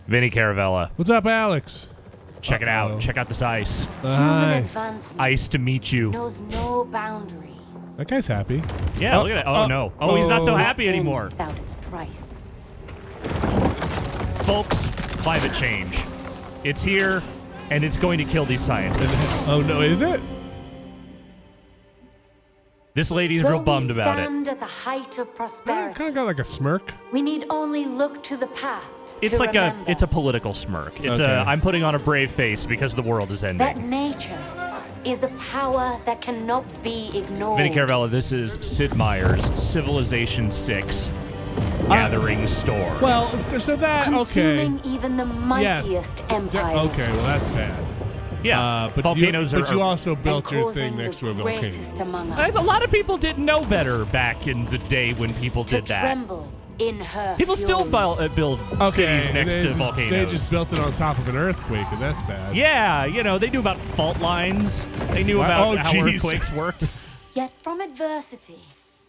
Vinny Caravella. What's up, Alex? Check it out. Check out this ice. Hi. Ice to meet you. Knows no boundary. That guy's happy. Yeah, look at that. Oh, no. Oh, he's not so happy anymore. Without its price. Folks, climate change. It's here, and it's going to kill these scientists. Oh, no, is it? This lady's real bummed about it. Stand at the height of prosperity. Kind of got like a smirk. We need only look to the past. It's like remember it's a political smirk. It's Okay. I'm putting on a brave face because the world is that ending. nature is a power that cannot be ignored. Vinny Caravella, this is Sid Meier's Civilization 6 Gathering Storm. Well, so that, okay. Consuming even the mightiest empires. Okay, well, that's bad. Yeah, but volcanoes but you also And built your causing thing next the to a volcano. greatest among us A lot of people didn't know better back in the day when people to did that. tremble in her People still fury. build cities next to volcanoes. They just built it on top of an earthquake, and that's bad. Yeah, they knew about fault lines. They knew about how geez. earthquakes worked. Yet from adversity,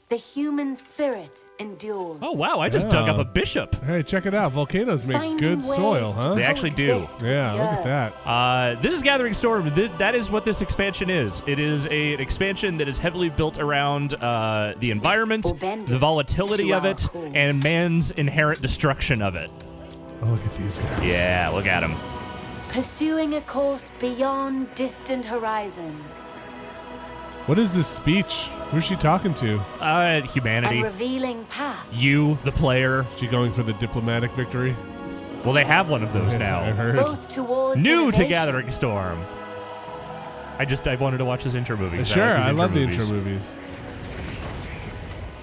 the human spirit endures. Oh, wow, I just dug up a bishop. Hey, check it out. Volcanoes make Finding good ways soil, huh? They actually do. coexist with Yeah, the look at earth. that. This is Gathering Storm. That is what this expansion is. It is an expansion that is heavily built around the environment, Or bend the it volatility to of our it, cause. and man's inherent destruction of it. Oh, look at these guys. Yeah, look at him. Pursuing a course beyond distant horizons What is this speech? Who's she talking to? Humanity. and revealing paths. You, the player. She going for the diplomatic victory? Well, they have one of those I now. heard. Both towards New to innovation Gathering Storm. I wanted to watch his intro movies. Sure, like I these love the movies. intro movies.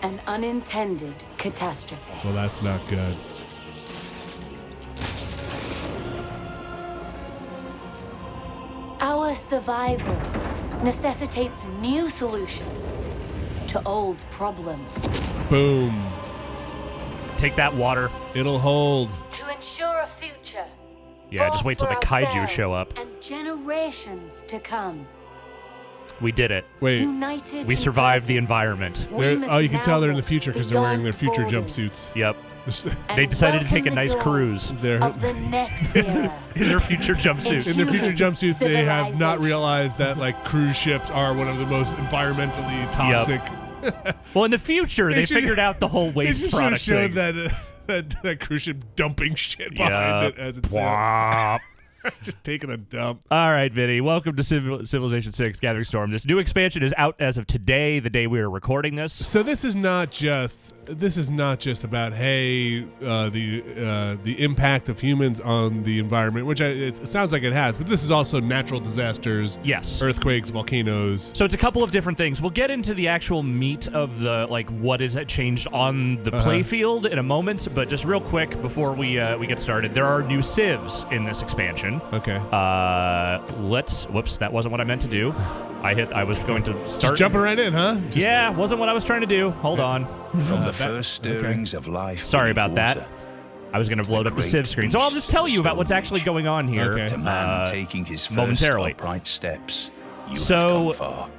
An unintended catastrophe. Well, that's not good. Our survival necessitates new solutions to old problems. Boom. Take that water. It'll hold. To ensure a future. Yeah, just both wait till the for kaiju ourselves show up. And generations to come. We did it. Wait. United We in survived the purpose. environment. We must Oh, you can now tell they're in the look future because they're wearing their beyond future borders jumpsuits. Yep. and They decided to take a welcome the nice dawn cruise. They're of the next era. In their future jumpsuits. in their future jumpsuits. They have not Civilization. realized that like cruise ships are one of the most environmentally toxic. Well, in the future, they should- figured out the whole They waste just should have product showed thing. that cruise ship dumping shit behind it as it's Bwah. just taking a dump. All right, Vinny. Welcome to Civilization 6 Gathering Storm. This new expansion is out as of today, the day we are recording this. So this is not just about the impact of humans on the environment, which it sounds like it has, but this is also natural disasters. Yes. Earthquakes, volcanoes. So it's a couple of different things. We'll get into the actual meat of the what is changed on the playfield in a moment, but just real quick before we get started, there are new civs in this expansion. Okay. Whoops, that wasn't what I meant to do. I was going to start. Just jumping right in, huh? Yeah, wasn't what I was trying to do. Hold on. From the first stirrings of life. Sorry beneath about that. water, I was going to load up the great Civ screen. So I'll just tell you about what's actually going on here. Okay. To man taking his first momentarily. upright steps, you So- have come far.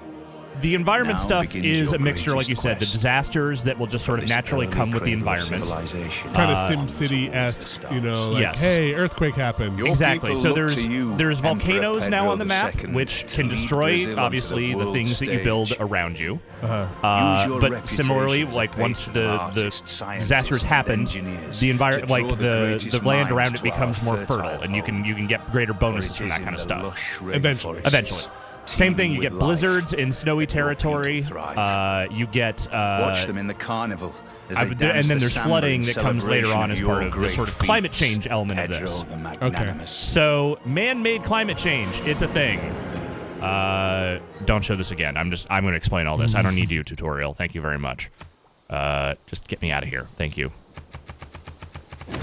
The environment Now stuff begins is your a mixture, like you greatest said, the quest. disasters that will just sort of This naturally early come with the cradle of environment. civilization. Kind of SimCity-esque, like, Yes. hey, earthquake happened. Your Exactly. people So look to you, there's volcanoes Emperor now Pedro on the map, II, which to can lead destroy, Brazil onto obviously, the world things that you build stage. around you. Use your But similarly, reputation as a like once patron the artist, scientist, disasters and happen, engineers the to environment, draw like the greatest land minds around it to becomes our more fertile fertile, and you home. can get greater For bonuses it from is that in kind of the stuff. lush red Eventually. forests, Eventually. Same thing, you teeming get with life, blizzards in snowy that your people territory. thrive. You get Watch them in the carnival as they and dance then the there's samba flooding in that comes later celebration on as your part of the great sort of climate feats. change element of Pedro this. the Magnanimous. So, man-made climate change, it's a thing. Don't show this again. I'm going to explain all this. I don't need you, tutorial. Thank you very much. Just get me out of here. Thank you.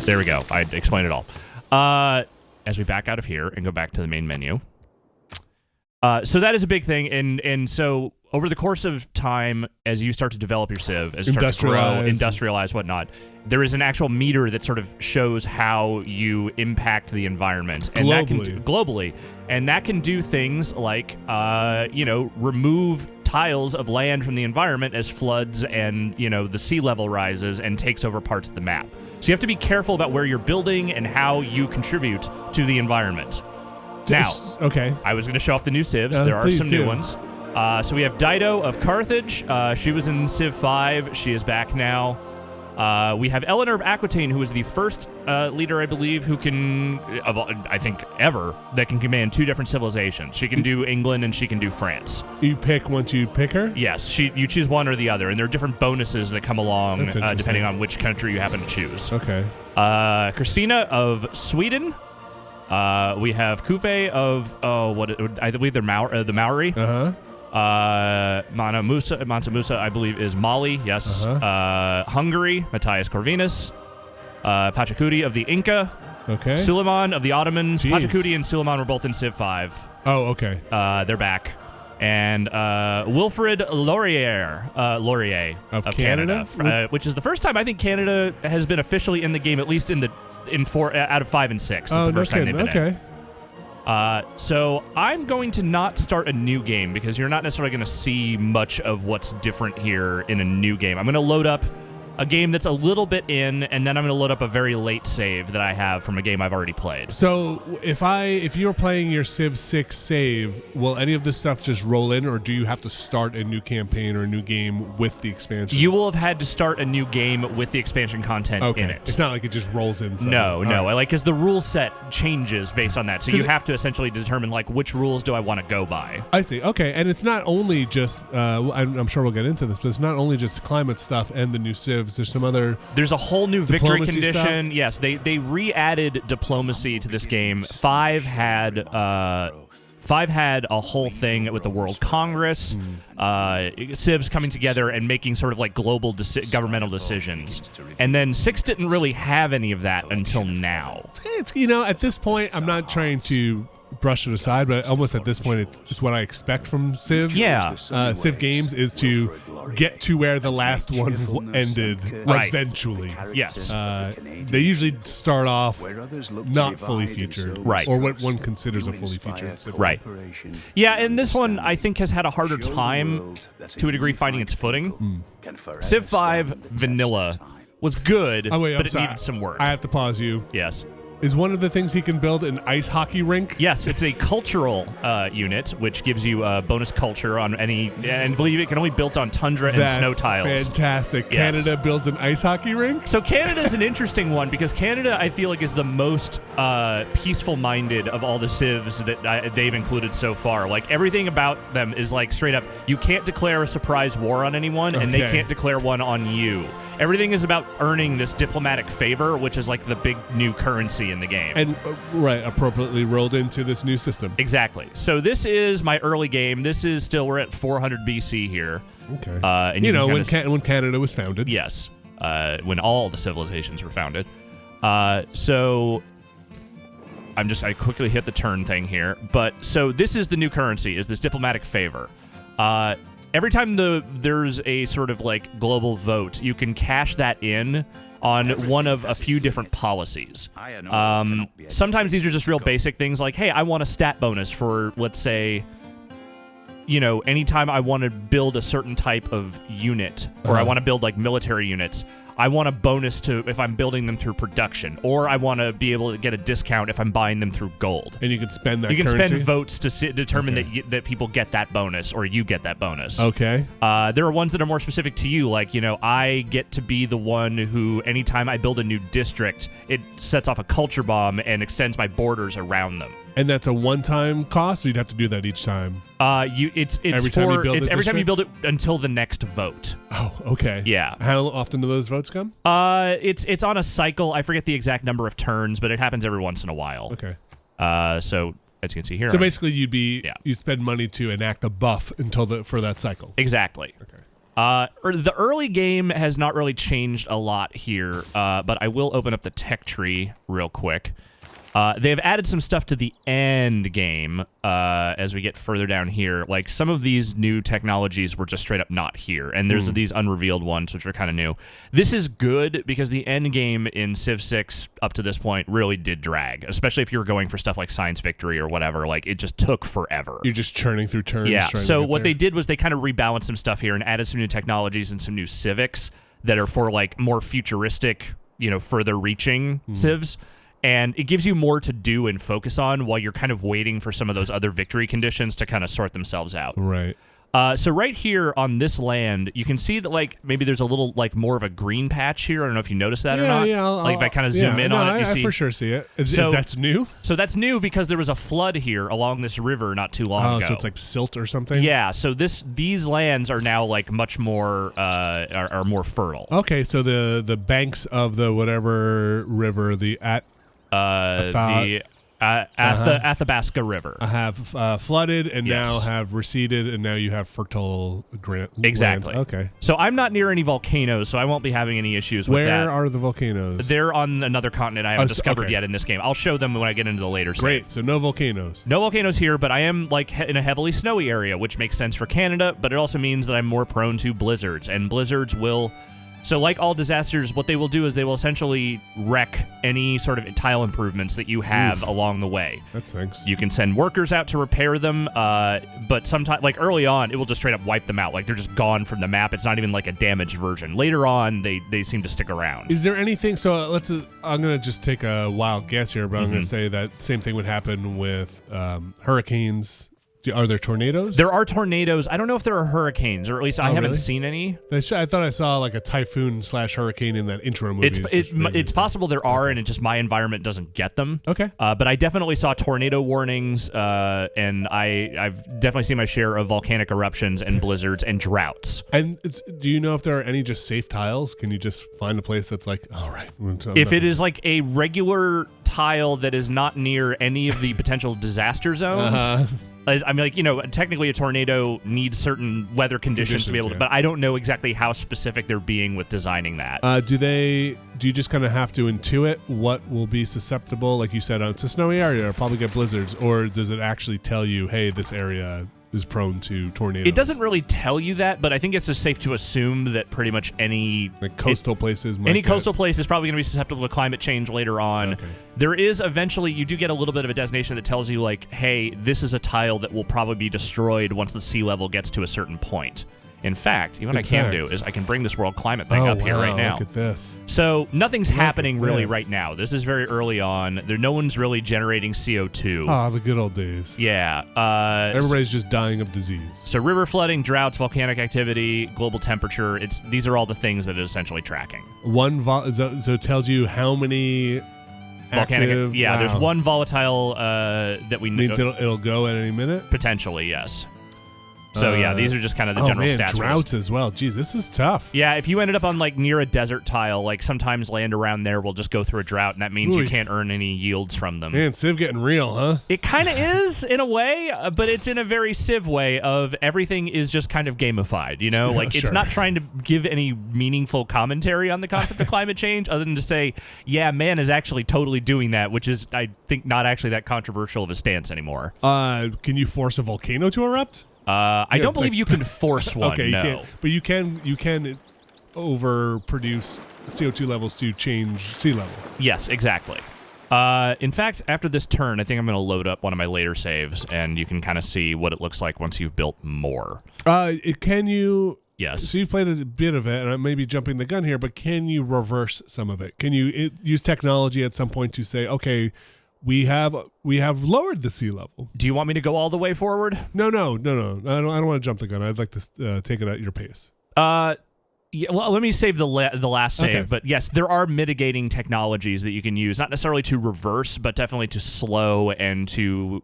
There we go. I explained it all. As we back out of here and go back to the main menu. So that is a big thing, and so over the course of time, as you start to develop your civ, as you start to grow, industrialize, whatnot, there is an actual meter that sort of shows how you impact the environment, and that can globally, and that can do things like remove tiles of land from the environment as floods and, the sea level rises and takes over parts of the map. So you have to be careful about where you're building and how you contribute to the environment. Now, okay. I was going to show off the new civs. There are some new ones. So we have Dido of Carthage. She was in Civ 5. She is back now. We have Eleanor of Aquitaine, who is the first leader, I believe, who can, I think, ever, that can command 2 different civilizations. She can do England and she can do France. You pick once you pick her? Yes, you choose one or the other, and there are different bonuses that come along depending on which country you happen to choose. Okay. Christina of Sweden. We have Kupe of, I believe they're the Maori. Uh-huh. Mansa Musa, I believe, is Mali. Yes. Uh-huh. Hungary, Matthias Corvinus. Pachacuti of the Inca. Okay. Suleiman of the Ottomans. Jeez. Pachacuti and Suleiman were both in Civ 5. Oh, okay. They're back. And Wilfrid Laurier of Canada? Which is the first time I think Canada has been officially in the game, at least in 4 out of 5 and 6. It's the first time they've been in. So I'm going to not start a new game because you're not necessarily going to see much of what's different here in a new game. I'm going to load up a game that's a little bit in, and then I'm going to load up a very late save that I have from a game I've already played. So if you're playing your Civ 6 save, will any of this stuff just roll in, or do you have to start a new campaign or a new game with the expansion? You will have had to start a new game with the expansion content in it. It's not like it just rolls in. No. Right. Because the rule set changes based on that. So you have to essentially determine, which rules do I want to go by. I see. Okay. And it's not only just, I'm sure we'll get into this, but it's not only just climate stuff and the new Civ. There's some other. There's a whole new victory condition. Stuff? Yes, they re-added diplomacy to this game. 5 had a whole thing with the World Congress, civs coming together and making sort of global governmental decisions. And then 6 didn't really have any of that until now. It's at this point, I'm not trying to brush it aside, but almost at this point, it's what I expect from Civs. Yeah. Civ games is to get to where the last one ended eventually. Yes. They usually start off not fully featured. Right. Or what one considers a fully featured Civ. Right. Yeah, and this one, I think, has had a harder time, to a degree, finding its footing. Civ 5 Vanilla was good, but it needed some work. I have to pause you. Yes. Is one of the things he can build an ice hockey rink? Yes, it's a cultural unit, which gives you bonus culture on any, and I believe it can only be built on tundra and snow tiles. That's fantastic. Yes. Canada builds an ice hockey rink? So Canada is an interesting one because Canada, I feel like, is the most peaceful-minded of all the civs that they've included so far. Everything about them is straight up, you can't declare a surprise war on anyone, and they can't declare one on you. Everything is about earning this diplomatic favor, which is the big new currency in the game. And appropriately rolled into this new system. Exactly. So this is my early game. This is still, we're at 400 BC here. Okay. And when Canada was founded. Yes. When all the civilizations were founded. So I quickly hit the turn thing here. But so this is the new currency, is this diplomatic favor. Every time there's a sort of global vote, you can cash that in on one of a few different policies. Sometimes these are just real basic things hey, I want a stat bonus for, let's say, anytime I want to build a certain type of unit, or I want to build military units, I want a bonus if I'm building them through production, or I want to be able to get a discount if I'm buying them through gold. And you can spend that. You can currency? spend votes to determine that people get that bonus, or you get that bonus. Okay. There are ones that are more specific to you, I get to be the one who, anytime I build a new district, it sets off a culture bomb and extends my borders around them. And that's a one-time cost, or you'd have to do that each time? It's every time you build it until the next vote. Oh, okay. Yeah. How often do those votes come? It's on a cycle. I forget the exact number of turns, but it happens every once in a while. Okay. So as you can see here. So basically, you'd spend money to enact a buff for that cycle. Exactly. Okay. The early game has not really changed a lot here, but I will open up the tech tree real quick. They have added some stuff to the end game as we get further down here. Like some of these new technologies were just straight up not here, and there's these unrevealed ones which are kind of new. This is good because the end game in Civ 6 up to this point really did drag, especially if you were going for stuff like Science Victory or whatever. Like it just took forever. You're just churning through turns. Yeah. So what they did was they kind of rebalanced some stuff here and added some new technologies and some new civics that are for like more futuristic, further reaching civs. And it gives you more to do and focus on while you're kind of waiting for some of those other victory conditions to kind of sort themselves out. Right. So right here on this land, you can see that like maybe there's a little like more of a green patch here. I don't know if you noticed that or not. Yeah, if I kind of zoom in on it, you see. I for sure see it. So that's new? So that's new because there was a flood here along this river not too long ago. So it's like silt or something? Yeah. So these lands are now like much more are more fertile. Okay. So the banks of the whatever river, the Athabasca River have flooded and Yes. now have receded, and now you have fertile Exactly. land. Okay. So I'm not near any volcanoes, so I won't be having any issues with that. Where are the volcanoes? They're on another continent I haven't discovered okay. yet in this game. I'll show them when I get into the later Great. save. So no volcanoes. No volcanoes here, but I am like in a heavily snowy area, which makes sense for Canada, but it also means that I'm more prone to blizzards, and blizzards will... So like all disasters, what they will do is they will essentially wreck any sort of tile improvements that you have along the way. That stinks. You can send workers out to repair them, but sometimes, like early on, it will just straight up wipe them out. Like they're just gone from the map. It's not even like a damaged version. Later on, they seem to stick around. Is there anything? So I'm going to just take a wild guess here, but I'm going to say that same thing would happen with hurricanes. Are there tornadoes? There are tornadoes. I don't know if there are hurricanes, or at least I haven't really? seen any. I thought I saw like a typhoon/hurricane in that intro movie. It's possible there are, and just my environment doesn't get them. Okay. But I definitely saw tornado warnings, and I've definitely seen my share of volcanic eruptions and blizzards and droughts. And do you know if there are any just safe tiles? Can you just find a place that's like, all right. If it is like a regular tile that is not near any of the potential disaster zones. I mean, like, technically a tornado needs certain weather conditions to be able to, but I don't know exactly how specific they're being with designing that. Do you just kind of have to intuit what will be susceptible? Like you said, it's a snowy area, it'll probably get blizzards, or does it actually tell you, hey, this area is prone to tornadoes? It doesn't really tell you that, but I think it's just safe to assume that pretty much any coastal places coastal place is probably going to be susceptible to climate change later on. Okay. There is eventually, you do get a little bit of a designation that tells you, like, hey, this is a tile that will probably be destroyed once the sea level gets to a certain point. In fact, what I can do is I can bring this world climate thing up here right now. Look at this. So nothing's happening really right now. This is very early on. No one's really generating CO2. Ah, the good old days. Yeah. Everybody's just dying of disease. So river flooding, droughts, volcanic activity, global temperature, these are all the things that it's essentially tracking. So it tells you how many volcanic active, there's one volatile that we know. Means it'll go at any minute? Potentially, yes. So these are just kind of the general stats. Droughts as well. Geez, this is tough. Yeah, if you ended up on like near a desert tile, like sometimes land around there will just go through a drought, and that means you can't earn any yields from them. Man, Civ getting real, huh? It kind of is in a way, but it's in a very Civ way of everything is just kind of gamified, Like it's not trying to give any meaningful commentary on the concept of climate change other than to say, yeah, man is actually totally doing that, which is, I think, not actually that controversial of a stance anymore. Can you force a volcano to erupt? I don't believe you can force one. Okay, no. you can't, but you can overproduce CO2 levels to change sea level. Yes, exactly. In fact, after this turn, I think I'm going to load up one of my later saves, and you can kind of see what it looks like once you've built more. Can you? Yes. So you played a bit of it, and I may be jumping the gun here, but can you reverse some of it? Can you use technology at some point to say, okay, we have lowered the sea level? Do you want me to go all the way forward? No. I don't want to jump the gun. I'd like to take it at your pace. Yeah, well, let me save the last save. Okay. But yes, there are mitigating technologies that you can use, not necessarily to reverse, but definitely to slow and to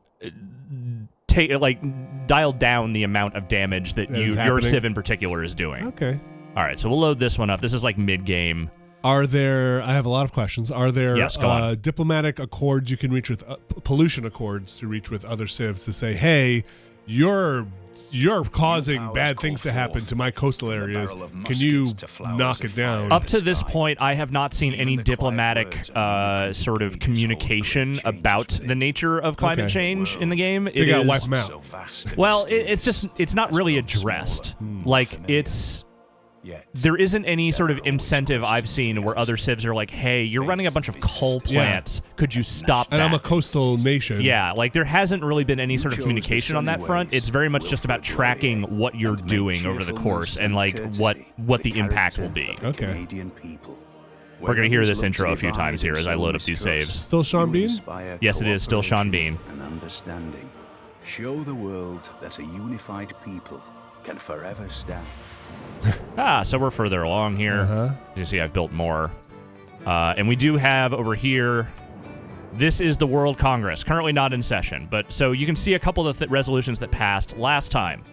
dial down the amount of damage that your Civ in particular is doing. Okay. All right, so we'll load this one up. This is like mid-game. I have a lot of questions. Are there diplomatic accords you can reach with, pollution accords to reach with other civs to say, hey, you're causing bad things to happen to my coastal areas. Can you knock it down? Up to this point, I have not seen any diplomatic sort of communication about the nature of climate change in the game. You gotta wipe them out. Well, it's not really addressed. Like, there isn't any sort of incentive I've seen where other civs are like, hey, you're running a bunch of coal plants. Could you stop that? And I'm a coastal nation. Yeah, like there hasn't really been any sort of communication on that front. It's very much just about tracking what you're doing over the course and like what the impact will be. Okay. We're going to hear this intro a few times here as I load up these saves. Still Sean Bean? Yes, it is still Sean Bean. And understanding. Show the world that a unified people can forever stand. So we're further along here. As you see, I've built more. And we do have over here, this is the World Congress, currently not in session. But so you can see a couple of the resolutions that passed last time.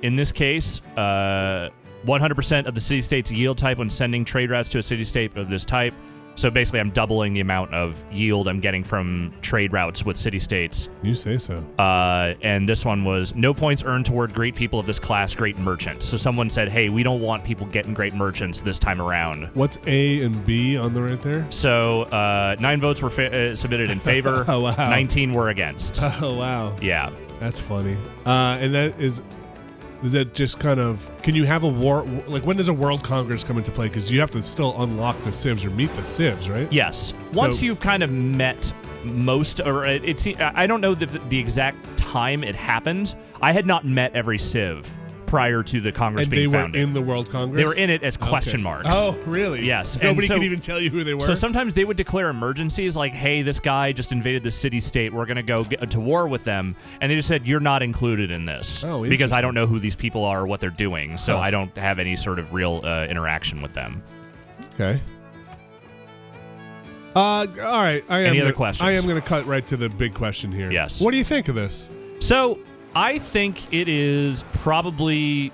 In this case, 100% of the city-states yield type when sending trade routes to a city-state of this type. So basically, I'm doubling the amount of yield I'm getting from trade routes with city-states. You say so. And this one was no points earned toward great people of this class, great merchants. So someone said, hey, we don't want people getting great merchants this time around. What's A and B on the right there? So 9 votes were submitted in favor. Oh, wow. 19 were against. Oh, wow. Yeah. That's funny. And that is that just kind of, can you have a war, like when does a World Congress come into play? Because you have to still unlock the civs or meet the civs, right? Yes. Once you've kind of met most, or I don't know the exact time it happened. I had not met every civ prior to the Congress being founded. And they were in the World Congress? They were in it as question marks. Oh, really? Yes. Nobody could even tell you who they were? So sometimes they would declare emergencies like, hey, this guy just invaded the city-state. We're going to go get to war with them. And they just said, you're not included in this. Oh, because I don't know who these people are or what they're doing. So I don't have any sort of real interaction with them. Okay. All right. Any other questions? I am going to cut right to the big question here. Yes. What do you think of this? So I think it is probably,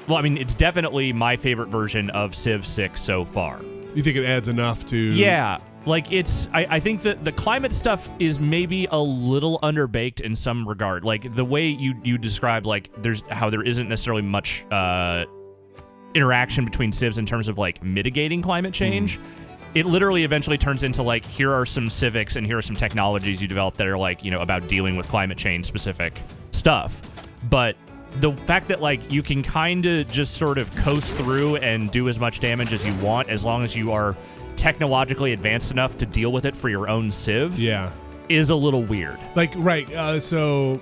well, I mean, it's definitely my favorite version of Civ 6 so far. You think it adds enough to... Yeah. Like, I think that the climate stuff is maybe a little underbaked in some regard. Like, the way you described, like, there isn't necessarily much interaction between civs in terms of, like, mitigating climate change. It literally eventually turns into, like, here are some civics and here are some technologies you develop that are, like, you know, about dealing with climate change specific stuff. But the fact that, like, you can kind of just sort of coast through and do as much damage as you want as long as you are technologically advanced enough to deal with it for your own civ is a little weird. Like, right, so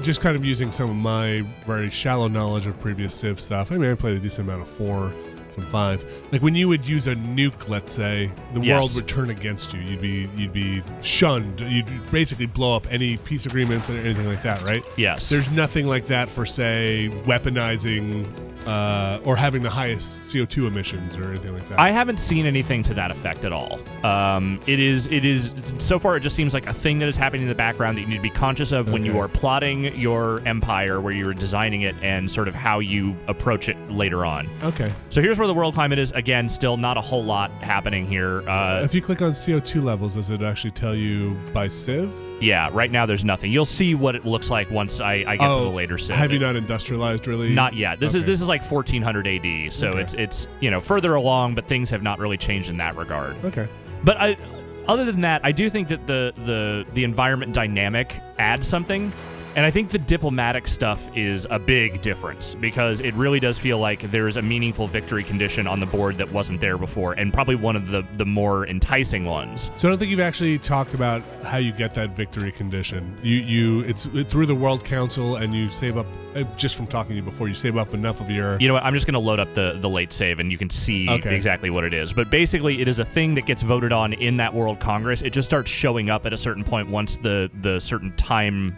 just kind of using some of my very shallow knowledge of previous civ stuff. I mean, I played a decent amount of 4, some 5. Like, when you would use a nuke, let's say, the world would turn against you. You'd be shunned. You'd basically blow up any peace agreements or anything like that, right? Yes. There's nothing like that for, say, weaponizing or having the highest CO2 emissions or anything like that. I haven't seen anything to that effect at all. It is so far it just seems like a thing that is happening in the background that you need to be conscious of when you are plotting your empire, where you're designing it, and sort of how you approach it later on. Okay. So here's where the world climate is. Again, still not a whole lot happening here. So if you click on CO2 levels, does it actually tell you by civ? Yeah, right now there's nothing. You'll see what it looks like once I get to the later civ. Have you not industrialized really? Not yet. This is like 1400 AD, so it's you know, further along, but things have not really changed in that regard. Okay. But other than that, I do think that the environment dynamic adds something. And I think the diplomatic stuff is a big difference because it really does feel like there's a meaningful victory condition on the board that wasn't there before, and probably one of the more enticing ones. So I don't think you've actually talked about how you get that victory condition. It's through the World Council, and you save up, just from talking to you before, you save up enough of your... You know what, I'm just going to load up the late save, and you can see exactly what it is. But basically, it is a thing that gets voted on in that World Congress. It just starts showing up at a certain point once the certain time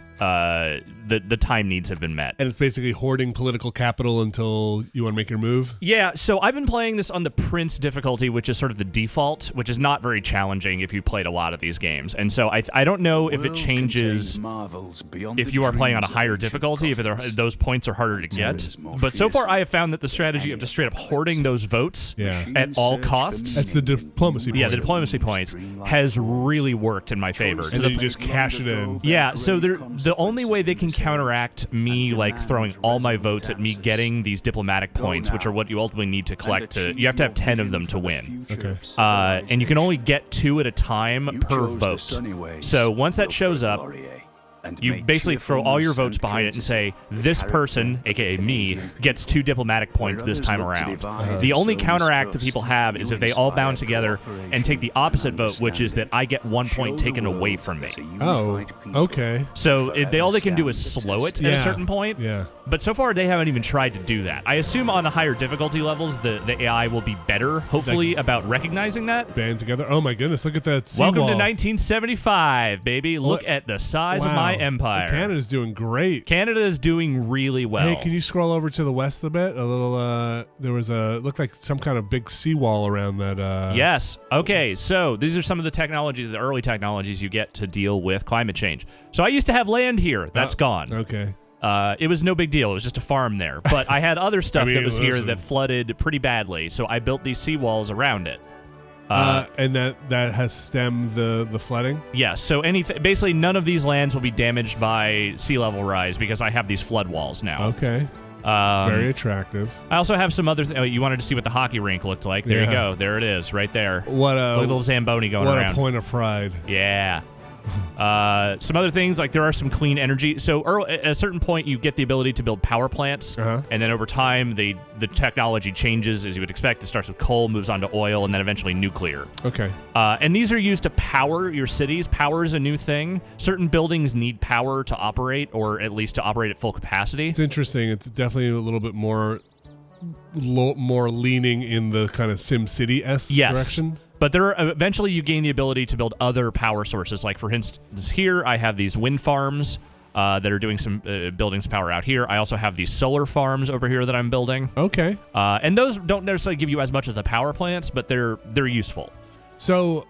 the time needs have been met. And it's basically hoarding political capital until you want to make your move? Yeah, so I've been playing this on the Prince difficulty, which is sort of the default, which is not very challenging if you played a lot of these games. And so I don't know if it changes if you are playing on a higher difficulty, if those points are harder to get. But so far, I have found that the strategy of just straight up hoarding those votes at all costs. That's the diplomacy points. Yeah, the diplomacy points has really worked in my favor. And then you just cash it in. Yeah, so the only way they can counteract me like throwing all my votes at me getting these diplomatic points, which are what you ultimately need to collect you have to have 10 of them to win. Okay. And you can only get 2 at a time per vote. So once that shows up, you basically throw all your votes behind it and say, this person, aka me, gets 2 diplomatic points this time around. The only counteract that people have is if they all bound together and take the opposite vote, which is that I get 1 point taken away from me. Oh, okay. So all they can do is slow it at a certain point. Yeah. But so far, they haven't even tried to do that. I assume on the higher difficulty levels, the AI will be better, hopefully, about recognizing that. Band together. Oh, my goodness. Look at that Welcome seawall. to 1975, baby. Look at the size of my empire. Canada's doing great. Canada is doing really well. Hey, can you scroll over to the west a bit? A little, there was looked like some kind of big seawall around that. Yes. Okay, so these are some of the technologies, the early technologies you get to deal with climate change. So I used to have land here. That's gone. Okay. It was no big deal. It was just a farm there. But I had other stuff that was here that flooded pretty badly, so I built these seawalls around it. And that has stemmed the flooding? Yes. So basically none of these lands will be damaged by sea level rise because I have these flood walls now. Okay. Very attractive. I also have some other you wanted to see what the hockey rink looked like. There you go. There it is, right there. What a little Zamboni going around. What a point of pride. Yeah. Some other things, like there are some clean energy. So at a certain point, you get the ability to build power plants, and then over time, the technology changes, as you would expect. It starts with coal, moves on to oil, and then eventually nuclear. Okay. And these are used to power your cities. Power is a new thing. Certain buildings need power to operate, or at least to operate at full capacity. It's interesting. It's definitely a little bit more leaning in the kind of SimCity-esque direction. But eventually you gain the ability to build other power sources. Like, for instance, here I have these wind farms that are doing some building some power out here. I also have these solar farms over here that I'm building. Okay. And those don't necessarily give you as much as the power plants, but they're useful. So,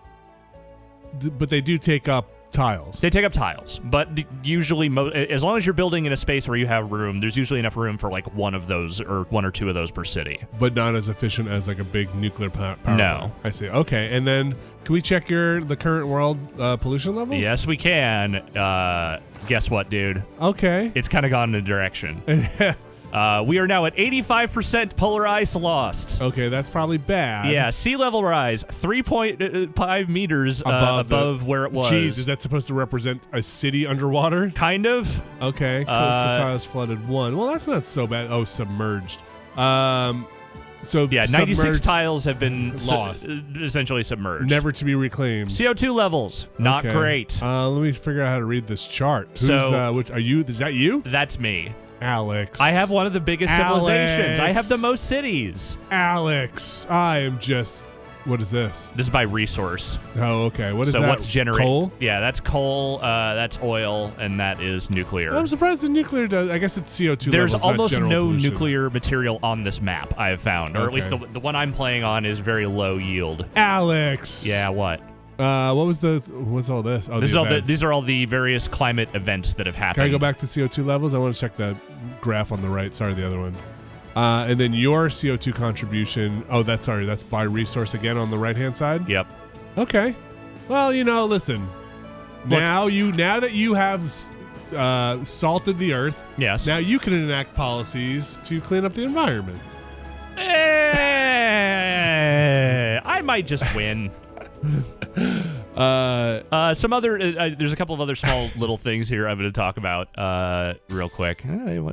but they do take up tiles. They take up tiles, but usually, as long as you're building in a space where you have room, there's usually enough room for like one of those or 1 or 2 of those per city. But not as efficient as like a big nuclear power No. plant. I see. Okay, and then can we check the current world pollution levels? Yes, we can. Guess what, dude? Okay. It's kind of gone in a direction. We are now at 85% polar ice lost. Okay, that's probably bad. Yeah, sea level rise 3.5 meters above where it was. Jeez, is that supposed to represent a city underwater? Kind of. Okay, coastal tiles flooded 1. Well, that's not so bad. Oh, submerged. So yeah, 96 tiles have been lost, essentially submerged, never to be reclaimed. CO2 levels not great. Let me figure out how to read this chart. Which are you? Is that you? That's me. Alex. I have one of the biggest civilizations. I have the most cities. Alex, I am just... What is this? This is by resource. Oh, okay. What is that? So what's generated? Coal? Yeah, that's coal, that's oil, and that is nuclear. I'm surprised the nuclear does... I guess it's CO2 There's levels, almost not no pollution. nuclear material on this map, I have found. Or at least the one I'm playing on is very low yield. Alex! Yeah, what? What's all this? Oh, these are all the various climate events that have happened. Can I go back to CO2 levels? I want to check that graph on the right. Sorry, the other one. And then your CO2 contribution. Oh, that's by resource again on the right-hand side? Yep. Okay. Well, listen. Look, now that you have salted the earth, yes. Now you can enact policies to clean up the environment. I might just win. Some other there's a couple of other small little things here I'm going to talk about real quick.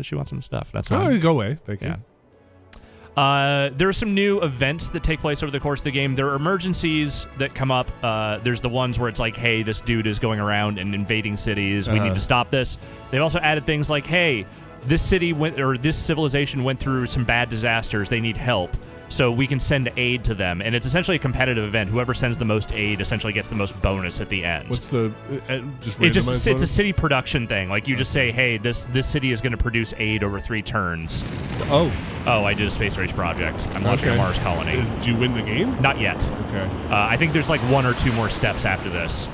She wants some stuff. That's fine. Oh, go away. Thank you. There are some new events that take place over the course of the game. There are emergencies that come up. There's the ones where it's like, hey, this dude is going around and invading cities. We need to stop this. They've also added things like, hey, this city this civilization went through some bad disasters. They need help. So we can send aid to them, and it's essentially a competitive event. Whoever sends the most aid essentially gets the most bonus at the end. What's the it's a city production thing. Like you just say, hey, this city is going to produce aid over 3 turns. Oh, I did a space race project. I'm launching a Mars colony. Did you win the game? Not yet. Okay. I think there's like 1 or 2 more steps after this.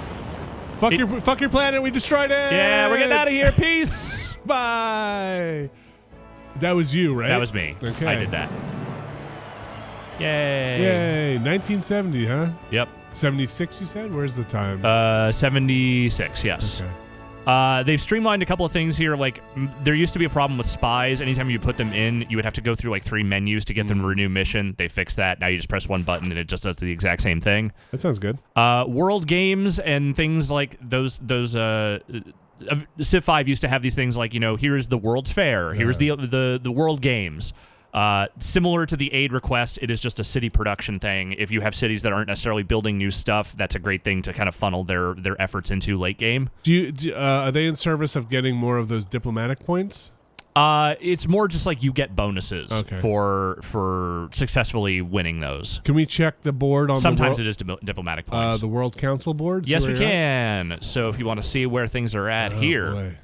Fuck your planet. We destroyed it. Yeah, we're getting out of here. Peace. Bye. That was you, right? That was me. Okay. I did that. Yay. 1970, huh? Yep. 76, you said? Where's the time? 76, yes. Okay. They've streamlined a couple of things here. Like, there used to be a problem with spies. Anytime you put them in, you would have to go through like 3 menus to get them to renew mission. They fixed that. Now you just press 1 button and it just does the exact same thing. That sounds good. World games and things like those Civ 5 used to have these things like, here's the World's Fair. Here's the World Games. Similar to the aid request, it is just a city production thing. If you have cities that aren't necessarily building new stuff, that's a great thing to kind of funnel their efforts into late game. Are they in service of getting more of those diplomatic points? It's more just like you get bonuses for successfully winning those. Can we check the board on Sometimes it is diplomatic points. The World Council board? Yes, we can. So if you want to see where things are at here. Boy.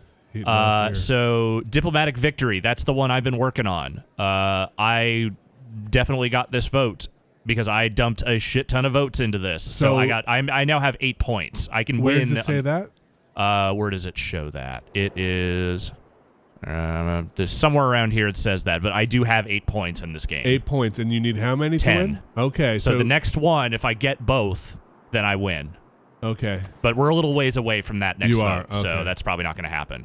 So diplomatic victory, that's the one I've been working on. I definitely got this vote because I dumped a shit ton of votes into this. So I now have 8 points. I can win. Where does it say that? Where does it show that? It is there's somewhere around here it says that, but I do have 8 points in this game. 8 points, and you need how many 10. to win? Okay, so the next one, if I get both, then I win. Okay. But we're a little ways away from that next vote, okay. so that's probably not going to happen.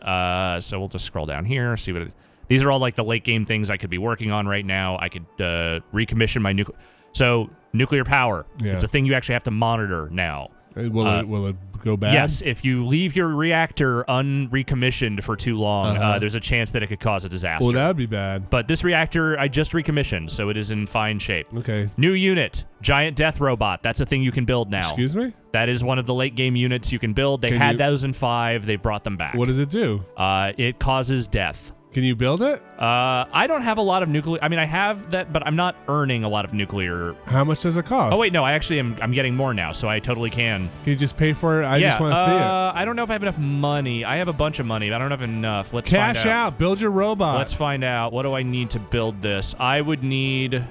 So we'll just scroll down here, see what these are all like the late game things I could be working on right now. I could recommission my nuclear. So nuclear power, it's a thing you actually have to monitor now. Will it go bad? Yes, if you leave your reactor unrecommissioned for too long, there's a chance that it could cause a disaster. Well, that would be bad. But this reactor I just recommissioned, so it is in fine shape. Okay. New unit, giant death robot. That's a thing you can build now. Excuse me? That is one of the late game units you can build. They had those in 5. They brought them back. What does it do? It causes death. Can you build it? I don't have a lot of nuclear. I mean, I have that, but I'm not earning a lot of nuclear. How much does it cost? Oh wait, no, I actually am. I'm getting more now, so I totally can. Can you just pay for it? I just want to see it. I don't know if I have enough money. I have a bunch of money, but I don't have enough. Let's find out. Cash out. Build your robot. Let's find out. What do I need to build this? I would need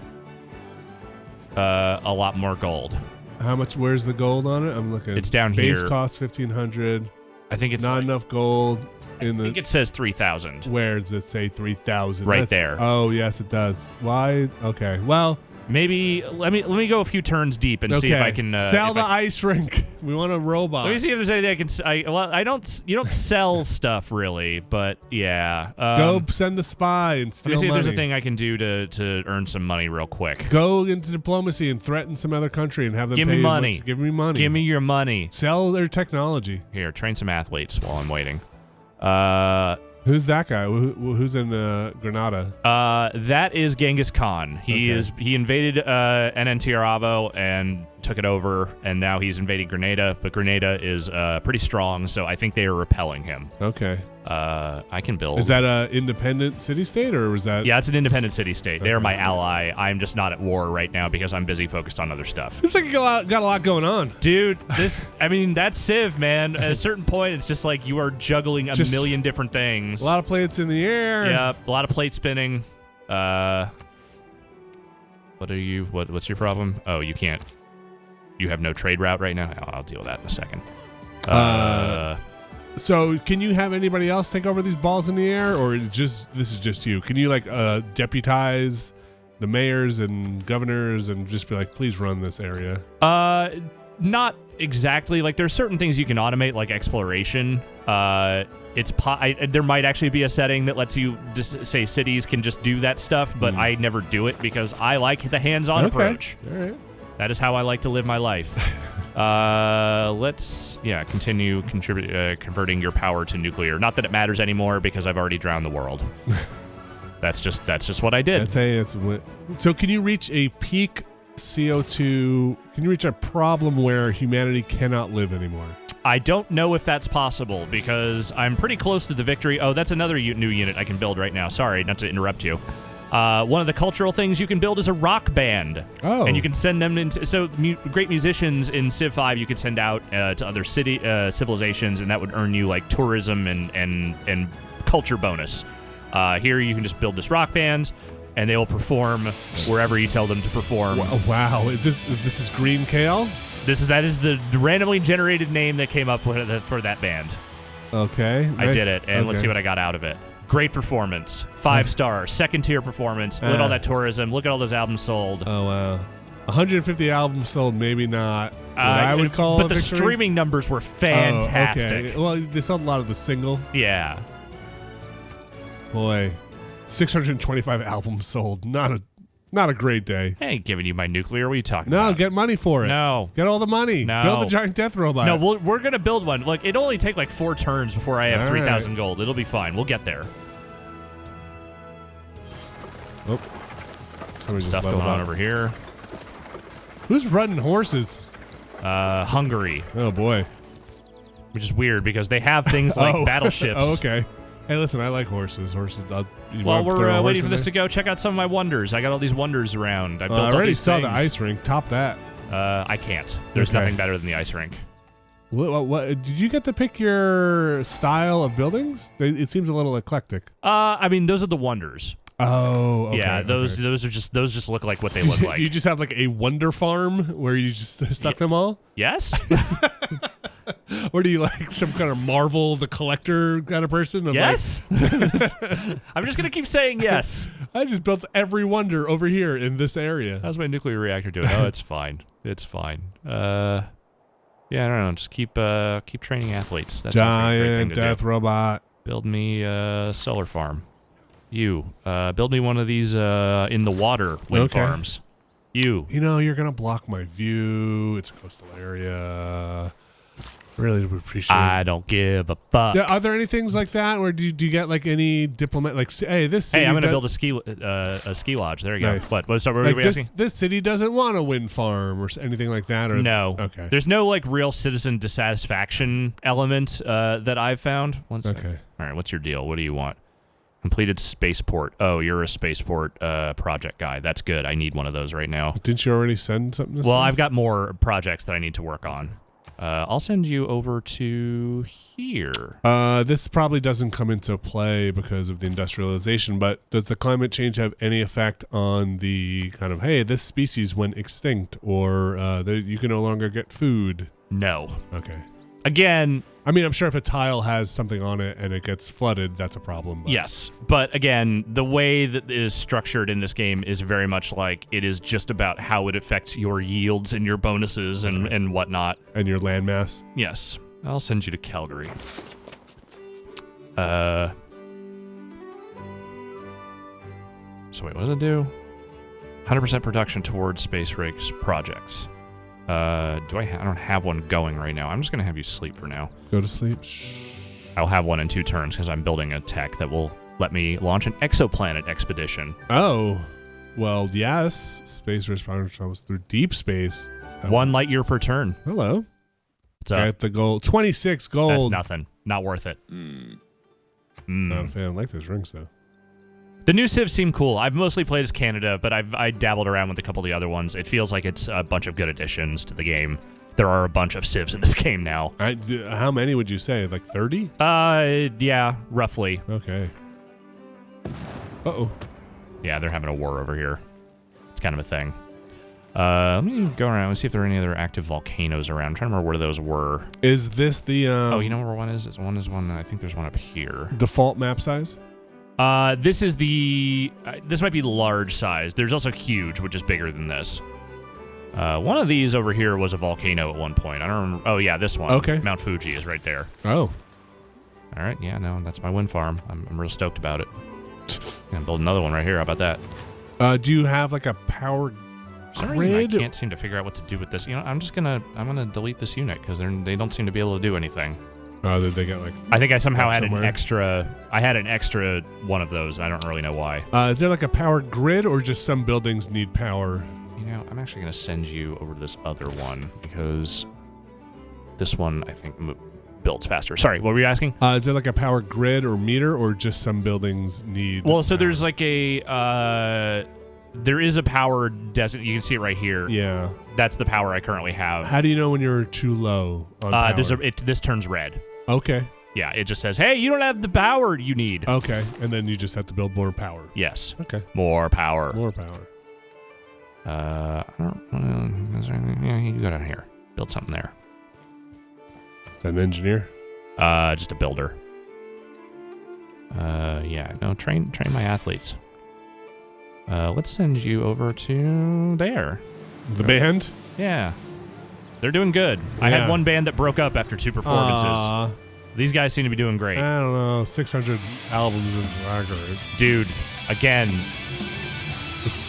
a lot more gold. How much? Where's the gold on it? I'm looking. It's down here. Base cost 1,500. I think it's not enough gold. I think it says 3,000. Where does it say 3,000? Right there. Oh, yes, it does. Why? Okay. Well, maybe let me go a few turns deep and see if I can sell the ice rink. We want a robot. Let me see if there's anything I can. I don't. You don't sell stuff really, but yeah. Go send a spy and steal money. Let me see if there's a thing I can do to earn some money real quick. Go into diplomacy and threaten some other country and have them give pay me money. Give me money. Give me your money. Sell their technology. Here, train some athletes while I'm waiting. Who's that guy? Who's in Granada? That is Genghis Khan. He invaded Anantiravo and took it over, and now he's invading Grenada. But Grenada is pretty strong, so I think they are repelling him. Okay. I can build. Is that an independent city-state, or was that? Yeah, it's an independent city-state. Okay. They're my ally. I'm just not at war right now because I'm busy focused on other stuff. Seems like you got a lot going on, dude. That's Civ, man. At a certain point, it's just like you are juggling a million different things. A lot of plates in the air. Yeah, a lot of plate spinning. What's your problem? Oh, you can't. You have no trade route right now? I'll deal with that in a second. So can you have anybody else take over these balls in the air, or this is just you? Can you deputize the mayors and governors and just be like, please run this area? Not exactly. Like there's certain things you can automate, like exploration. There might actually be a setting that lets you just say cities can just do that stuff, but I never do it because I like the hands-on approach. All right. That is how I like to live my life. Let's continue converting your power to nuclear. Not that it matters anymore because I've already drowned the world. That's just what I did. So can you reach a peak CO2? Can you reach a problem where humanity cannot live anymore? I don't know if that's possible because I'm pretty close to the victory. Oh, that's another new unit I can build right now. Sorry, not to interrupt you. One of the cultural things you can build is a rock band. Oh. And you can send them into... So great musicians in Civ 5 you could send out to other civilizations, and that would earn you, like, tourism and culture bonus. Here you can just build this rock band, and they will perform wherever you tell them to perform. Wow. This is Green Kale? That is the randomly generated name that came up with for that band. Okay. I did it, and let's see what I got out of it. Great performance. 5-star. Second-tier performance. Look at all that tourism. Look at all those albums sold. Oh, wow. 150 albums sold, maybe not what I would call But a the victory. Streaming numbers were fantastic. Oh, okay. Well, they sold a lot of the single. Yeah. Boy, 625 albums sold. Not a great day. I ain't giving you my nuclear. What are you talking No, about? get money for it. No. Get all the money. No. Build a giant death robot. No, we're going to build one. Like, it'll only take like 4 turns before I have All 3,000 right. gold. It'll be fine. We'll get there. Oh. Somebody just Stuff going leveled on up. over here. Who's running horses? Hungary. Oh, boy. Which is weird because they have things like battleships. Oh, okay. Hey, listen, I like horses. While we're waiting for this to go, check out some of my wonders. I got all these wonders around. I built I all already these saw things. the ice rink. Top that. I can't. There's Okay. nothing better than the ice rink. What did you get to pick your style of buildings? It seems a little eclectic. I mean, those are the wonders. Oh, okay, Yeah, those just look like what they look like. Do you just have like a wonder farm where you just stuck them all? Yes. Or do you like some kind of Marvel the Collector kind of person? Of Yes. I'm just gonna keep saying yes. I just built every wonder over here in this area. How's my nuclear reactor doing? Oh, it's fine. It's fine. Yeah, I don't know. Just keep training athletes. That sounds like a great thing Giant to death do. robot. Build me a solar farm. You build me one of these in the water wind Okay. farms. You. You know, you're gonna block my view. It's a coastal area. Really would appreciate. I don't give a fuck. Are there any things like that, or do you get like any diplomat? Like, hey, this. City Hey, I'm gonna build a ski lodge. There you Nice. go. What were Like we this, asking? this city doesn't want a wind farm or anything like that, or No. Okay. There's no like real citizen dissatisfaction element that I've found. One second. Okay. All right. What's your deal? What do you want? Completed spaceport. Oh, you're a spaceport project guy. That's good. I need one of those right now. Didn't you already send something? To Well, us? I've got more projects that I need to work on. I'll send you over to here. This probably doesn't come into play because of the industrialization, but does the climate change have any effect on the kind of, hey, this species went extinct, or you can no longer get food? No. Okay. Again, I mean, I'm sure if a tile has something on it and it gets flooded, that's a problem. But. yes. But again, the way that it is structured in this game is very much like it is just about how it affects your yields and your bonuses and whatnot. And your landmass? Yes. I'll send you to Calgary. So wait, what does it do? 100% production towards space rigs projects. I don't have one going right now. I'm just gonna have you sleep for now. Go to sleep. I'll have one in 2 turns because I'm building a tech that will let me launch an exoplanet expedition. Oh. Well, yes. Space race travels through deep space. 1 light year per turn. Hello. What's up? Get the gold. 26 gold. That's nothing. Not worth it. Not a fan. I like those rings, though. The new civs seem cool. I've mostly played as Canada, but I dabbled around with a couple of the other ones. It feels like it's a bunch of good additions to the game. There are a bunch of civs in this game now. How many would you say? Like 30? Yeah, roughly. Okay. Uh-oh. Yeah, they're having a war over here. It's kind of a thing. Let me go around and see if there are any other active volcanoes around. I'm trying to remember where those were. Is this the Oh, you know where one is? One is one. I think there's one up here. default map size? This is the. This might be large size. There's also huge, which is bigger than this. One of these over here was a volcano at one point. I don't remember. Oh yeah, this one. Okay. Mount Fuji is right there. Oh. All right. Yeah. No, that's my wind farm. I'm real stoked about it. Gonna build another one right here. How about that? Do you have like a power For some reason, grid? I can't seem to figure out what to do with this. You know, I'm gonna delete this unit because they don't seem to be able to do anything. Oh, they got like. I think I somehow had somewhere. an extra. I had an extra one of those. And I don't really know why. Is there like a power grid, or just some buildings need power? You know, I'm actually gonna send you over to this other one because This one, I think, builds faster. Sorry, what were you asking? Is it like a power grid or meter, or just some buildings need? Well, so power? there's like a there is a power designated. You can see it right here. Yeah. That's the power I currently have. How do you know when you're too low on power? This turns red. Okay. Yeah, it just says, "Hey, you don't have the power you need." Okay, and then you just have to build more power. Yes. Okay. More power. More power. I don't. Is there anything? Yeah, you go down here. Build something there. Is that an engineer? Just a builder. Yeah. No, train my athletes. Let's send you over to there. The band? Yeah. They're doing good. I had one band that broke up after 2 performances. These guys seem to be doing great. I don't know. 600 albums is not great. Dude, again,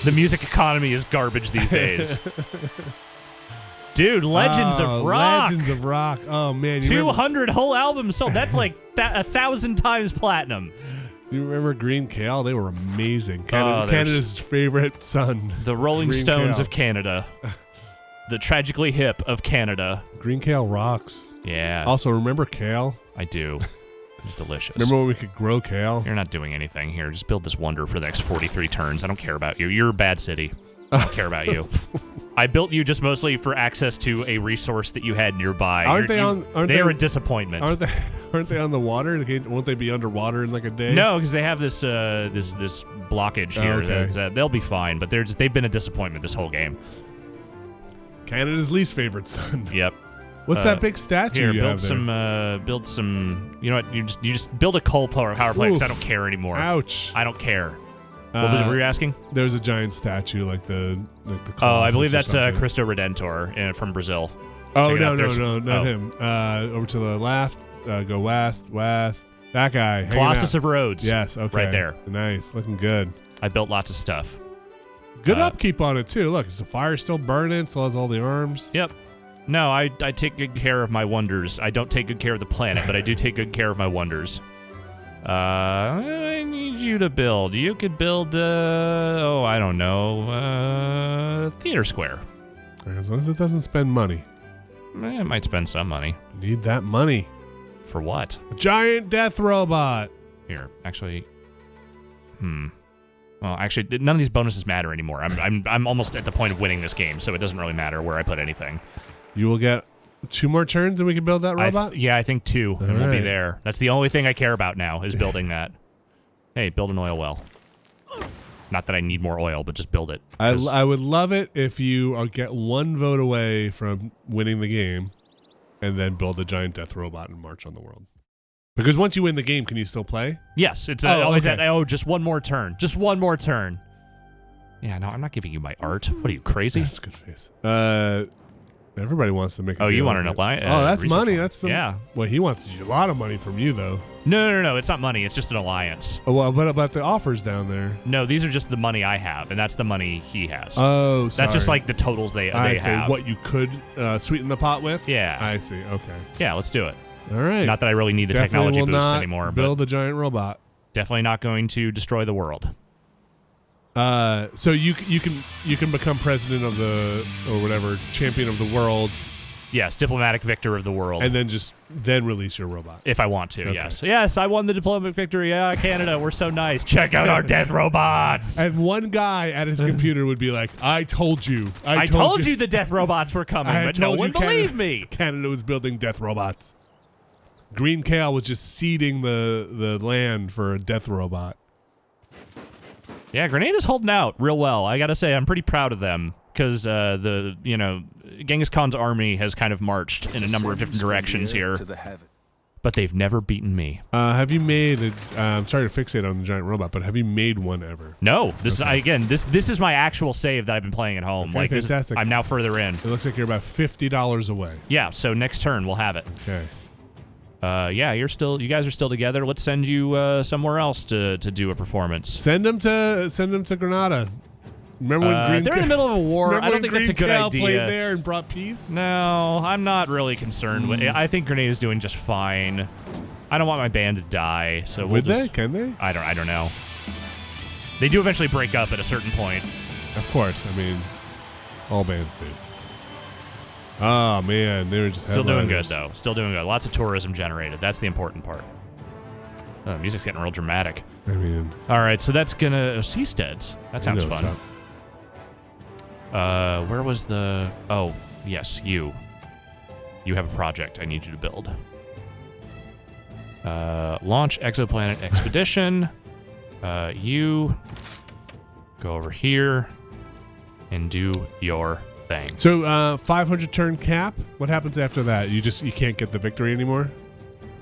the music economy is garbage these days. Dude, Legends of Rock. Legends of Rock. Oh, man. 200 whole albums sold. That's like 1,000 times platinum. You remember Green Kale? They were amazing. Canada's favorite son. The Rolling Green Stones Kale. of Canada. The Tragically Hip of Canada. Green Kale rocks. Yeah. Also, remember kale? I do. It's delicious. Remember when we could grow kale? You're not doing anything here. Just build this wonder for the next 43 turns. I don't care about you. You're a bad city. I don't care about you. I built you just mostly for access to a resource that you had nearby. They're a disappointment. Aren't they on the water? Won't they be underwater in like a day? No, because they have this this blockage here. Okay. They'll be fine, but they've been a disappointment this whole game. Canada's least favorite son. Yep. What's that big statue here, you build have there? build some. You know what? You just build a coal power plant because I don't care anymore. Ouch. I don't care. What were you asking? There's a giant statue like the I believe Colossus that's or something. Cristo Redentor from Brazil. Oh, Check it out. no, not him. Over to the left, go west. That guy. Colossus of Rhodes. Yes, okay. Right there. Nice, looking good. I built lots of stuff. Good upkeep on it, too. Look, is the fire still burning? Still has all the arms? Yep. No, I take good care of my wonders. I don't take good care of the planet, but I do take good care of my wonders. I need you to build. You could build, I don't know, Theater Square. As long as it doesn't spend money. It might spend some money. Need that money. For what? A giant death robot. Here, actually. Well, actually, none of these bonuses matter anymore. I'm almost at the point of winning this game, so it doesn't really matter where I put anything. You will get 2 more turns and we can build that robot? I think 2, and we'll be there. That's the only thing I care about now, is building that. Hey, build an oil well. Not that I need more oil, but just build it. I would love it if you get 1 vote away from winning the game and then build a giant death robot and march on the world. Because once you win the game, can you still play? Yes, it's always that. Oh, just 1 more turn. Just 1 more turn. Yeah, no, I'm not giving you my art. What are you, crazy? That's a good face. Everybody wants to make a Oh, deal you want with an it. alliance? Oh, that's money. That's yeah. Well, he wants a lot of money from you, though. No. It's not money. It's just an alliance. Oh, well, what about the offers down there? No, these are just the money I have, and that's the money he has. Oh, sorry. That's just like the totals they I see. have. What you could sweeten the pot with? Yeah. I see. Okay. Yeah, let's do it. All right. Not that I really need the technology will boosts not anymore, build but a giant robot. definitely not going to destroy the world. So you can become president of the or whatever champion of the world. Yes, diplomatic victor of the world. And then release your robot. If I want to, Okay. yes. Yes, I won the diplomatic victory. Yeah, Canada, we're so nice. Check out our death robots. And one guy at his computer would be like, I told you. I told you the death robots were coming, but no one believed me. Canada was building death robots. Green Kale was just seeding the land for a death robot. Yeah, Grenada's holding out real well. I gotta say, I'm pretty proud of them. Because Genghis Khan's army has kind of marched in a number of different directions here, but they've never beaten me. Have you made? I'm sorry to fixate on the giant robot, but have you made one ever? No. This is this is my actual save that I've been playing at home. Okay, fantastic. I'm now further in. It looks like you're about $50 away. Yeah. So next turn we'll have it. Okay. Yeah, you guys are still together. Let's send you somewhere else to do a performance. Send them to Granada. Remember when Green they're in the middle of a war. Remember I don't when think Green that's a good Kale idea. Played there and brought peace. No, I'm not really concerned with it. I think Grenada's doing just fine. I don't want my band to die, so Would they? Can they? I don't know. They do eventually break up at a certain point. Of course. I mean, all bands do. Oh man, they were just Still doing good headliners. though. Still doing good. Lots of tourism generated. That's the important part. Oh, music's getting real dramatic. I mean, All right, so that's gonna seasteads. That sounds you know fun. what's up. Where was the? Oh, yes, you. You have a project I need you to build. Launch exoplanet expedition. You go over here and do your thing. So 500 turn cap. What happens after that? You can't get the victory anymore.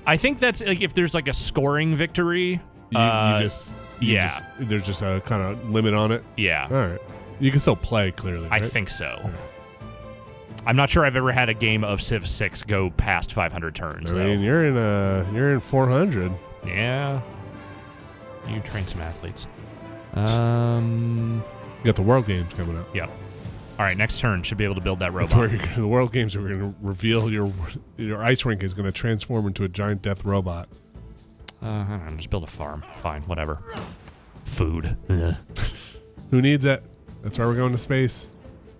I think that's like if there's like a scoring victory. There's just a kind of limit on it. Yeah. All right. You can still play clearly. I Right? think so. I'm not sure I've ever had a game of Civ 6 go past 500 turns, I though. mean, you're in 400. Yeah. You train some athletes. You got the World Games coming up. Yep. All right, next turn should be able to build that robot. That's where the World Games are going to reveal your ice rink is going to transform into a giant death robot. I don't know, just build a farm. Fine, whatever. Food. Ugh. Who needs it? That's why we're going to space.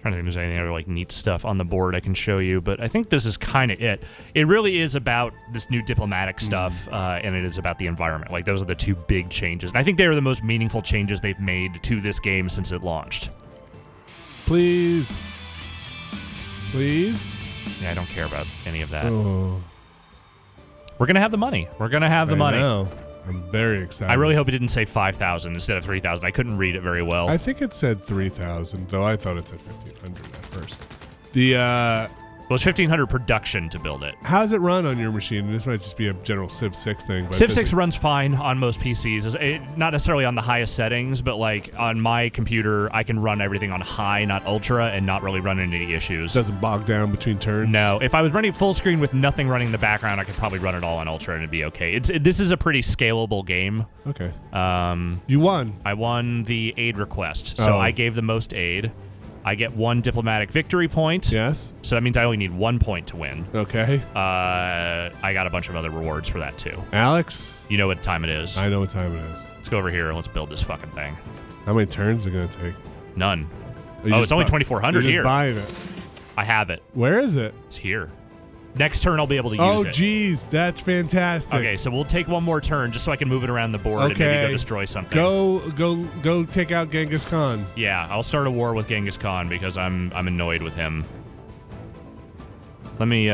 Trying to think if there's any other like neat stuff on the board I can show you, but I think this is kind of it. It really is about this new diplomatic stuff, and it is about the environment. Like those are the two big changes, and I think they are the most meaningful changes they've made to this game since it launched. Please. Please? Yeah, I don't care about any of that. Oh, We're gonna have the money. We're gonna have the money. I know. I'm very excited. I really hope it didn't say 5,000 instead of 3,000. I couldn't read it very well. I think it said 3,000, though I thought it said 1,500 at first. Well, it's 1,500 production to build it. How's it run on your machine? This might just be a general Civ 6 thing. But Civ does 6 it- runs fine on most PCs. Not necessarily on the highest settings, but like on my computer, I can run everything on high, not ultra, and not really run into any issues. doesn't bog down between turns? No, if I was running full screen with nothing running in the background, I could probably run it all on ultra and it'd be okay. This is a pretty scalable game. Okay. You won. I won the aid request, so Oh. I gave the most aid. I get 1 diplomatic victory point. Yes. So that means I only need 1 point to win. Okay. I got a bunch of other rewards for that too. Alex? You know what time it is. I know what time it is. Let's go over here and let's build this fucking thing. How many turns is it going to take? None. You Oh, just it's only bu- 2,400 you're just here. buying it. I have it. Where is it? It's here. Next turn I'll be able to use Oh, it. geez. That's fantastic. Okay, so we'll take one more turn just so I can move it around the board and maybe Okay. go destroy something. Go take out Genghis Khan. Yeah, I'll start a war with Genghis Khan because I'm annoyed with him. Let me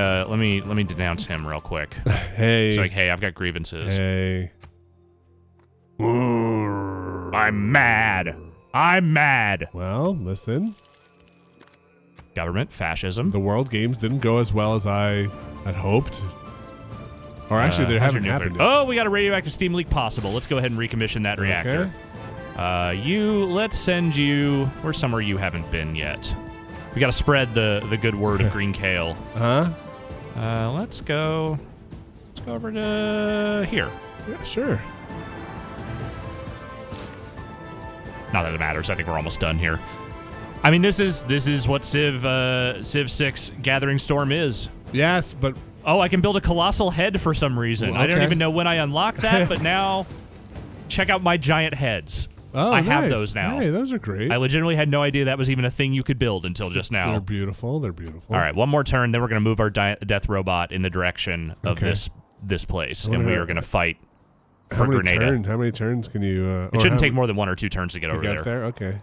denounce him real quick. Hey. It's like, hey, I've got grievances. Hey. I'm mad. I'm mad. Well, listen. Government fascism. The World Games didn't go as well as I had hoped. Or actually, they how's haven't your nuclear- happened yet. Oh, we got a radioactive steam leak possible. Let's go ahead and recommission that reactor. Let's send you. Where's somewhere you haven't been yet? We got to spread the good word of green kale. Huh? Let's go over to here. Yeah, sure. Not that it matters. I think we're almost done here. I mean, this is what Civ 6 Gathering Storm is. Yes, but Oh, I can build a colossal head for some reason. Well, I don't okay. even know when I unlocked that, but now check out my giant heads. oh, I have nice. those now. Hey, those are great. I legitimately had no idea that was even a thing you could build until just now. They're beautiful. They're beautiful. All right, one more turn, then we're going to move our death robot in the direction of Okay. this place, I and wonder we how- are going to fight How for many Grenada. turns? How many turns can you? It shouldn't take more than 1 or 2 turns to get to over get there. there. Okay.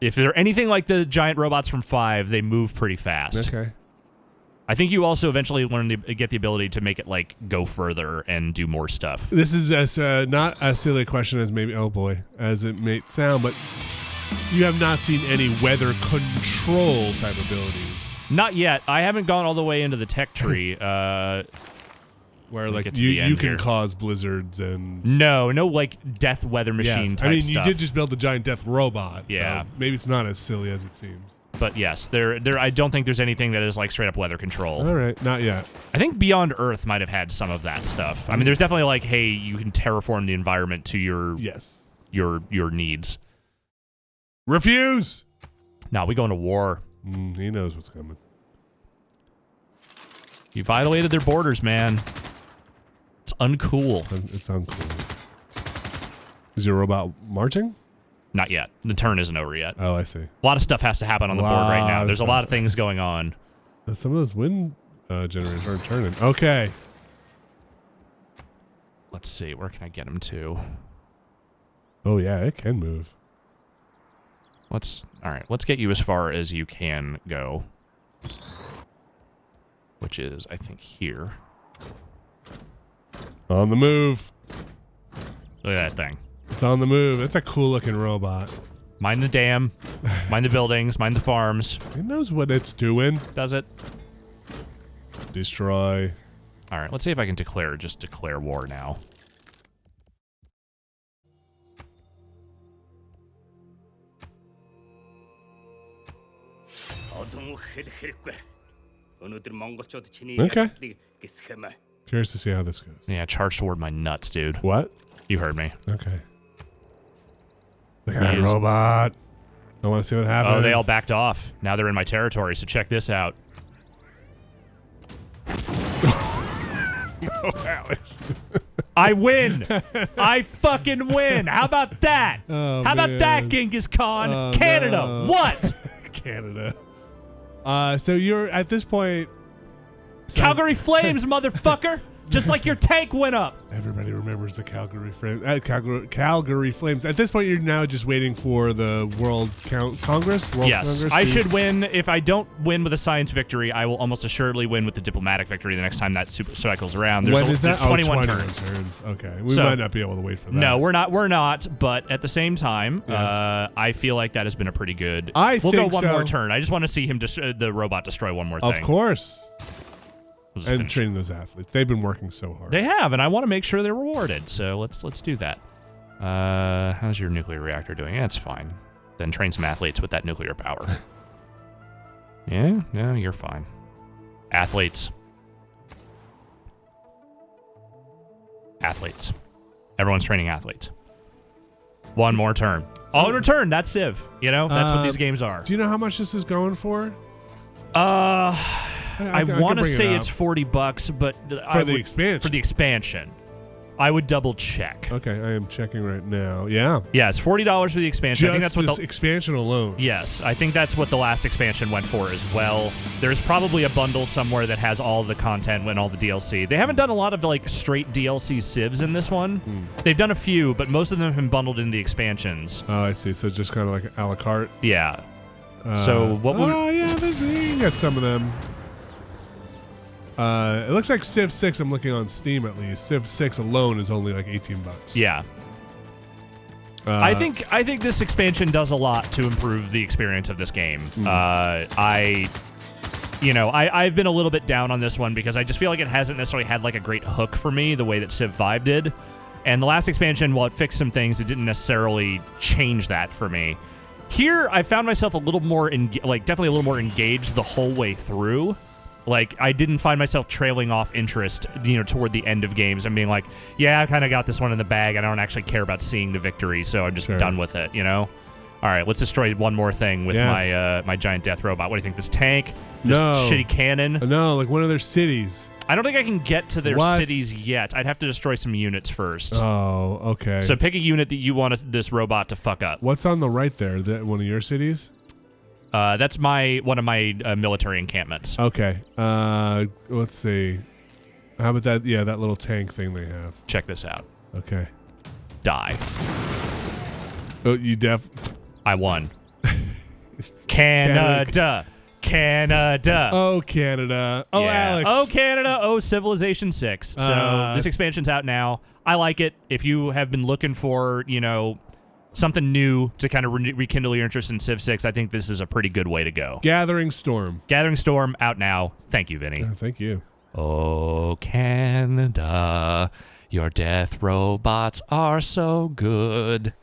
If they're anything like the giant robots from 5, they move pretty fast. Okay. I think you also eventually get the ability to make it like go further and do more stuff. This is as not as silly a question as maybe as it may sound, but you have not seen any weather control type abilities Not yet. I haven't gone all the way into the tech tree. where Like, like it's the you end can here. cause blizzards and no like death weather machine Yes. type I mean, stuff. you did just build the giant death robot. Yeah. So maybe it's not as silly as it seems. But yes, there. I don't think there's anything that is like straight up weather control. All right, not yet. I think Beyond Earth might have had some of that stuff. I mean, there's definitely like, hey, you can terraform the environment to your Yes. your needs. Refuse. Now we go into war. He knows what's coming. You violated their borders, man. It's uncool. It's uncool. Is your robot marching? Not yet. The turn isn't over yet. Oh, I see. A lot of stuff has to happen on the board right now. There's a lot of things going on. Some of those wind generators aren't turning. Okay. Let's see. Where can I get him to? Oh yeah, it can move. All right. Let's get you as far as you can go, which is, I think, here. On the move. Look at that thing. It's on the move. It's a cool looking robot. Mind the dam, mind the buildings, mind the farms. It knows what it's doing. Does it? Destroy. All right, let's see if I can declare war now. Okay. Curious to see how this goes. Yeah, charge toward my nuts, dude. What? You heard me. Okay. Look at that robot. I want to see what happens. Oh, they all backed off. Now they're in my territory, so check this out. No, Alex. I win. I fucking win. How about that? Oh, How about that, Genghis Khan? Oh, Canada. no. What? Canada. So you're at this point. Calgary Flames, motherfucker. Just like your tank went up. Everybody remembers the Calgary Flames. Calgary Flames. At this point, you're now just waiting for the World Congress. Yes, I should win. If I don't win with a science victory, I will almost assuredly win with the diplomatic victory the next time that cycles around. When is that? 21 turns. Okay, we might not be able to wait for that. No, we're not. But at the same time, yes. I feel like that has been a pretty good. We'll go one more turn. I just want to see him the robot destroy one more thing. Of course. And training those athletes. They've been working so hard. They have, and I want to make sure they're rewarded. So let's do that. How's your nuclear reactor doing? Yeah, it's fine. Then train some athletes with that nuclear power. Yeah, you're fine. Athletes. Everyone's training athletes. One more turn. All in return. That's Civ. You know, that's what these games are. Do you know how much this is going for? I want to say it's $40, but for the expansion. For the expansion, I would double check. Okay, I am checking right now. Yeah. Yeah, it's $40 for the expansion. I think that's what this expansion alone. Yes, I think that's what the last expansion went for as well. There's probably a bundle somewhere that has all the content and all the DLC. They haven't done a lot of like straight DLC civs in this one. They've done a few, but most of them have been bundled in the expansions. Oh, I see. So just kind of like a la carte. Yeah. So what would? Oh yeah, you can get some of them. It looks like Civ 6, I'm looking on Steam at least. Civ 6 alone is only like $18. Yeah. I think this expansion does a lot to improve the experience of this game. I've been a little bit down on this one because I just feel like it hasn't necessarily had like a great hook for me the way that Civ 5 did. And the last expansion, while it fixed some things, it didn't necessarily change that for me. Here, I found myself a little more, definitely a little more engaged the whole way through. Like, I didn't find myself trailing off interest, toward the end of games and being like, yeah, I kind of got this one in the bag. I don't actually care about seeing the victory, so I'm just done with it, All right, let's destroy one more thing with my giant death robot. What do you think? This tank? This shitty cannon? No, like one of their cities. I don't think I can get to their cities yet. I'd have to destroy some units first. Oh, okay. So pick a unit that you want this robot to fuck up. What's on the right there? That one of your cities? That's one of my military encampments. Okay. Let's see. How about that? Yeah, that little tank thing they have. Check this out. Okay. Die. Oh, you I won. Canada. Oh, Canada. Oh, yeah. Alex. Oh, Canada. Oh, Civilization 6. So this expansion's out now. I like it. If you have been looking for, something new to kind of rekindle your interest in Civ 6, I think this is a pretty good way to go. Gathering Storm out now. Thank you, Vinny. Thank you. Oh, Canada, your death robots are so good.